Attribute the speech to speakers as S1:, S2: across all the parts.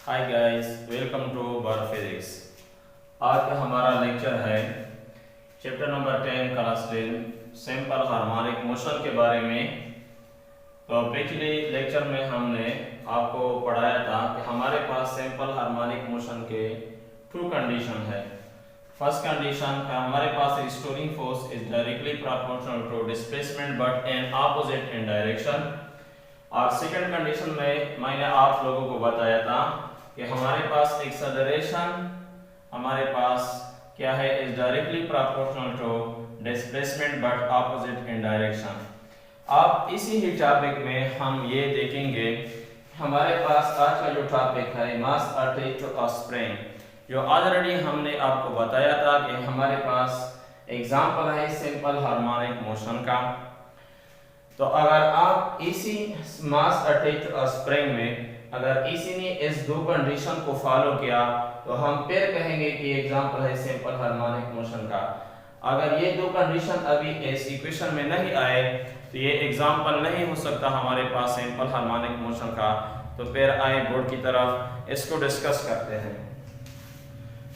S1: Hi guys, welcome to bar physics. आज का हमारा लेक्चर है chapter number 10 class 10 simple harmonic motion के बारे में। तो पिछले लेक्चर में हमने आपको पढ़ाया था कि हमारे पास सिंपल हार्मोनिक मोशन के टू कंडीशन है। फर्स्ट कंडीशन हमारे पास restoring force is directly proportional to displacement but in opposite in direction. और सेकंड कंडीशन में मैंने आप लोगों को बताया था कि हमारे पास एक्सेलरेशन हमारे पास क्या है, is directly proportional to displacement but opposite in direction. अब इसी ही टॉपिक में हम ये देखेंगे, हमारे पास आज का जो टॉपिक है मास अटैच्ड टू अ स्प्रिंग, जो ऑलरेडी हमने आपको बताया था कि हमारे पास एग्जांपल है सिंपल हार्मोनिक मोशन का। तो अगर आप इसी मास अटैच्ड टू अ स्प्रिंग में अगर इसी ने इस दो कंडीशन को फॉलो किया तो हम फिर कहेंगे कि एग्जांपल है सिंपल हार्मोनिक मोशन का। अगर ये दो कंडीशन अभी इस इक्वेशन में नहीं आए तो ये एग्जांपल नहीं हो सकता हमारे पास सिंपल हार्मोनिक मोशन का। तो फिर आए बोर्ड की तरफ, इसको डिस्कस करते हैं।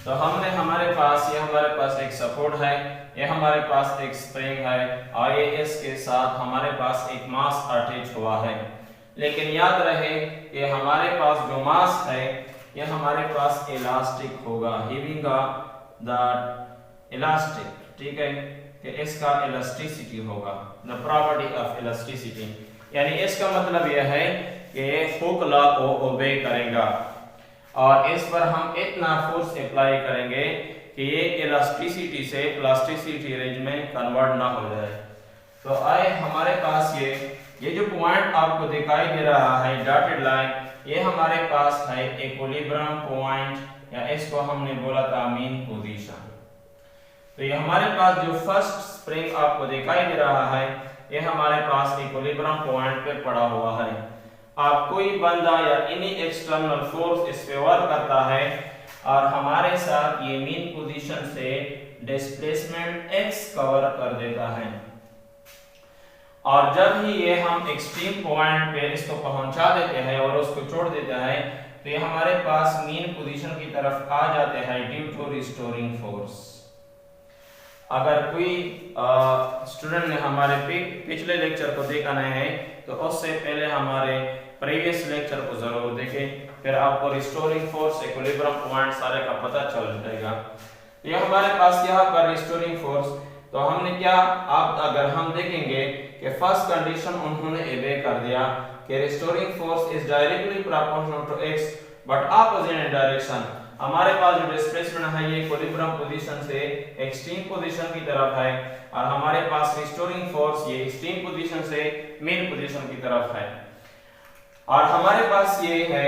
S1: तो हमारे पास एक सपोर्ट है, ये हमारे पास एक स्प्रिंग है और ये इसके साथ हमारे पास एक मास अटैच हुआ है। लेकिन याद रहे कि हमारे पास जो मास है ये हमारे पास इलास्टिक होगा, हीविंग द इलास्टिक, ठीक है, कि इसका इलास्टिसिटी होगा, द प्रॉपर्टी ऑफ इलास्टिसिटी। यानी इसका मतलब यह है कि हुक लॉ को ओबे करेगा और इस पर हम इतना फोर्स अप्लाई करेंगे कि ये इलास्टिसिटी से प्लास्टिसिटी रेंज में कन्वर्ट ना हो जाए। तो आए हमारे पास ये जो पॉइंट आपको दिखाई दे रहा है डॉटेड लाइन, ये हमारे पास है इक्विलिब्रियम पॉइंट, या इसको हमने बोला था मीन पोजीशन। तो ये हमारे पास जो फर्स्ट स्प्रिंग आपको दिखाई दे रहा है ये हमारे पास इक्विलिब्रियम पॉइंट पे पड़ा हुआ है। आप कोई बंदा या एनी एक्सटर्नल फोर्स इस पे वर्क करता है और हमारे साथ ये मीन पोजीशन से डिस्प्लेसमेंट x कवर कर देता है, और जब ही ये हम एक्सट्रीम पॉइंट पे इसको पहुंचा देते हैं और उसको छोड़ देते हैं तो ये हमारे पास मीन पोजीशन की तरफ आ जाते हैं ड्यू टू रिस्टोरिंग फोर्स। अगर कोई स्टूडेंट ने हमारे पिछले लेक्चर को देखा नहीं है तो उससे पहले हमारे प्रीवियस लेक्चर को जरूर देखें, फिर आपको रिस्टोरिंग फोर्स, इक्विलिब्रियम पॉइंट सारे का पता चल जाएगा। ये हमारे पास यहाँ पर रिस्टोरिंग फोर्स, तो हमने क्या, आप अगर हम देखेंगे कि फर्स्ट कंडीशन उन्होंने ओबे कर दिया कि restoring force is directly proportional to x but opposite in direction. हमारे पास जो डिस्प्लेसमेंट है ये इक्विलिब्रियम पोजीशन से एक्सट्रीम पोजीशन की तरफ है और हमारे पास रिस्टोरिंग फोर्स ये एक्सट्रीम पोजीशन से मीन पोजीशन की तरफ है। और हमारे पास ये है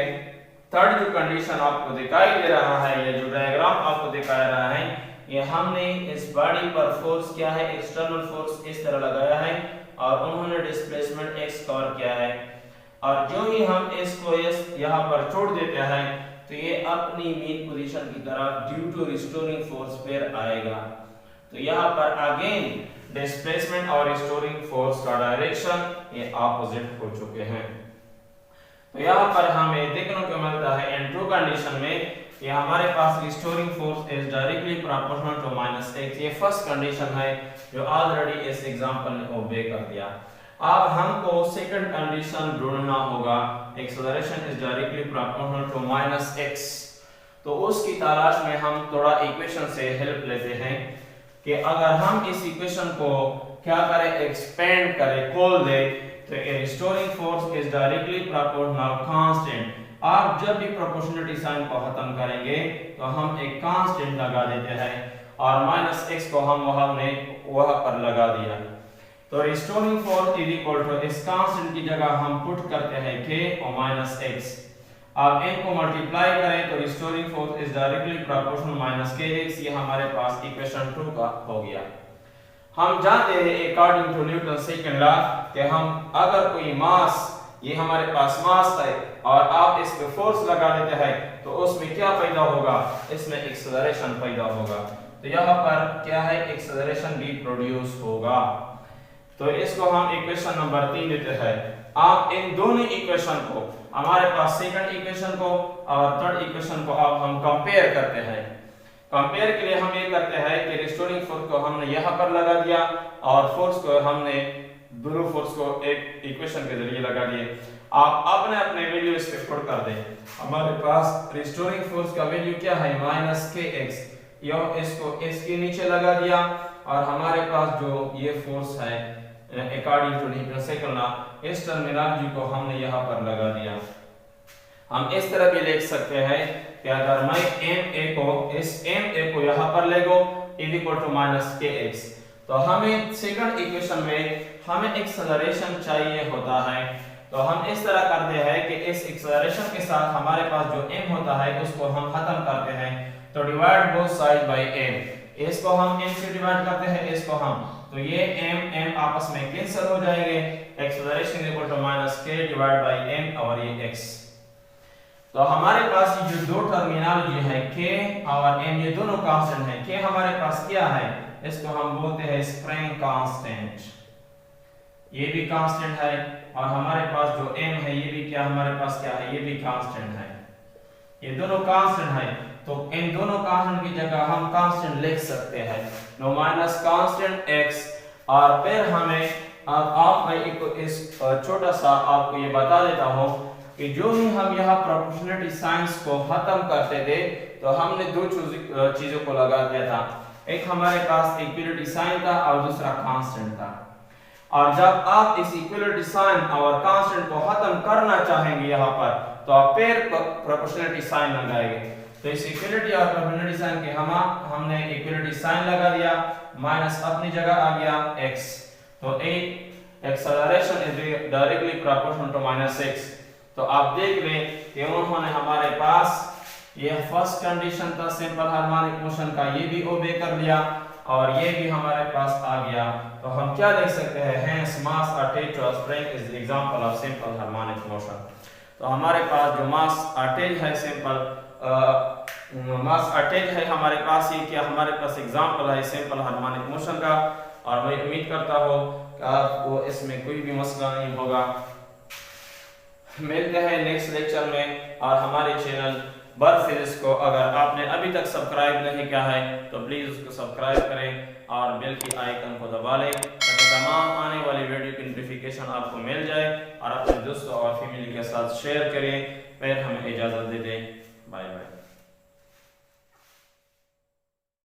S1: थर्ड जो कंडीशन आपको दिखाई दे रहा है, ये जो डायग्राम आपको दिखा रहा है, ये हमने इस बॉडी पर फोर्स क्या है, एक्सटर्नल फोर्स इस तरह लगाया है और उन्होंने डिस्प्लेसमेंट x कवर किया है। और जो ही हम इसको यहाँ पर छोड़ देते हैं तो ये अपनी मीन पोजीशन की तरफ ड्यू टू रिस्टोरिंग फोर्स फिर आएगा। तो यहाँ पर अगेन डिस्प्लेसमेंट और रिस्टोरिंग फोर्स का डायरेक्शन ये ऑपोजिट हो चुके हैं। तो यहाँ पर हमें देखने को मिलता है इन टू कंडीशन में कि हमारे पास restoring force is directly proportional to -x। ये फर्स्ट कंडीशन है जो ऑलरेडी इस एग्जांपल ने ओबे कर दिया। अब हमको सेकंड कंडीशन ढूंढना होगा, acceleration is directly proportional to -x। तो उसकी तलाश में हम थोड़ा इक्वेशन से हेल्प लेते हैं कि अगर हम इस इक्वेशन को क्या करें, एक्सपेंड करें, खोल दें, तो restoring force is directly proportional constant. आप जब भी प्रोपोर्शनलिटी साइन को खत्म करेंगे तो हम एक कांस्टेंट लगा देते हैं और -x को हम वहां पर लगा दिया। तो restoring force is equal to इस कांस्टेंट की जगह हम पुट करते हैं k और -x। अब इनको मल्टीप्लाई करें तो restoring force is directly proportional -kx। ये हमारे पास इक्वेशन 2 का हो गया। हम जानते हैं according to Newton second law कि हम अगर कोई मास, ये हमारे पास मास है और आप इस पे फोर्स लगा देते हैं तो उसमें क्या पैदा होगा, इसमें एक्सेलरेशन पैदा होगा। तो यहाँ पर क्या है, एक्सेलरेशन भी प्रोड्यूस होगा। तो इसको हम इक्वेशन नंबर 3 लेते हैं। आप इन दोनों इक्वेशन को हमारे पास सेकंड इक्वेशन को और थर्ड इक्वेशन को अब हम कंपेयर करते हैं। कंपेयर के लिए हम ये करते हैं कि रिस्टोरिंग फोर्स को हमने यहाँ पर लगा दिया और फोर्स को हमने दोनों फोर्स को एक इक्वेशन के जरिए लगा दिए। आप अपने अपने वैल्यू इस पे पुट कर दें। हमारे पास रिस्टोरिंग फोर्स का वैल्यू क्या है -kx, यह इसको इसके नीचे लगा दिया और हमारे पास जो ये फोर्स है according to Newton second law, इस टर्मिनोलॉजी को हमने यहाँ पर लगा दिया। हम इस तरह भी लिख सकते हैं कि अगर मैं ma को यहाँ पर ले गो इज इक्वल टू -kx, तो हमें सेकंड इक्वेशन में हमें एक्सेलरेशन चाहिए होता है। तो हम इस तरह करते हैं कि इस एक्सेलरेशन के साथ हमारे पास जो m होता है उसको हम खत्म करते हैं, तो divide both side by m, इसको हम m से डिवाइड करते हैं, इसको हम, तो ये m आपस में कैंसिल हो जाएंगे, acceleration equal to -k divide by m और ये x। तो हमारे पास ये जो दो टर्मिनोलॉजी है k और m, ये दोनों कांस्टेंट है। k हमारे पास क्या है, इसको हम बोलते हैं स्प्रिंग कांस्टेंट, ये भी कांस्टेंट है, और हमारे पास जो m है ये भी क्या हमारे पास क्या है, ये भी कांस्टेंट है, ये दोनों कांस्टेंट है। तो इन दोनों कांस्टेंट की जगह हम कांस्टेंट लिख सकते हैं नो माइनस कांस्टेंट x, और फिर हमें अब मैं इस छोटा सा आपको ये बता देता हूँ कि जो ही हम यहाँ प्रोपोर्शनलिटी साइंस को खत्म करते थे तो हमने दो चीजों को लगा दिया था, एक हमारे पास इक्वलिटी साइन था और दूसरा कांस्टेंट था। और जब आप इस इक्वलिटी साइन और कांस्टेंट को खत्म करना चाहेंगे यहाँ पर, तो आप फिर प्रोपोर्शनलिटी साइन लगाएंगे। तो इस इक्वलिटी और प्रोपोर्शनलिटी साइन के हमने इक्वलिटी साइन लगा दिया, माइनस अपनी जगह आ गया x, तो acceleration is directly proportional to -x। तो आप देख लें कि उन्होंने हमारे पास ये फर्स्ट कंडीशन था सिंपल हार्मोनिक मोशन का, ये भी ओबे कर लिया और ये भी हमारे पास आ गया। तो हम क्या देख सकते हैं, hence mass attached to a spring is the example of simple harmonic motion. तो हमारे पास जो मास अटैच है मास अटैच है हमारे पास, ये क्या हमारे पास एग्जांपल है सिंपल हार्मोनिक मोशन का, और मैं उम्मीद करता हूँ कि आपको इसमें कोई भी मसला नहीं होगा। मिलते हैं नेक्स्ट लेक्चर में, और हमारे चैनल बर्ड फिजिक्स को अगर आपने अभी तक सब्सक्राइब नहीं किया है तो प्लीज उसको सब्सक्राइब करें और बेल की आइकन को दबा लें ताकि तमाम आने वाली वीडियो की नोटिफिकेशन आपको मिल जाए, और अपने दोस्तों और फैमिली के साथ शेयर करें। फिर हमें इजाजत दे दें, बाय बाय।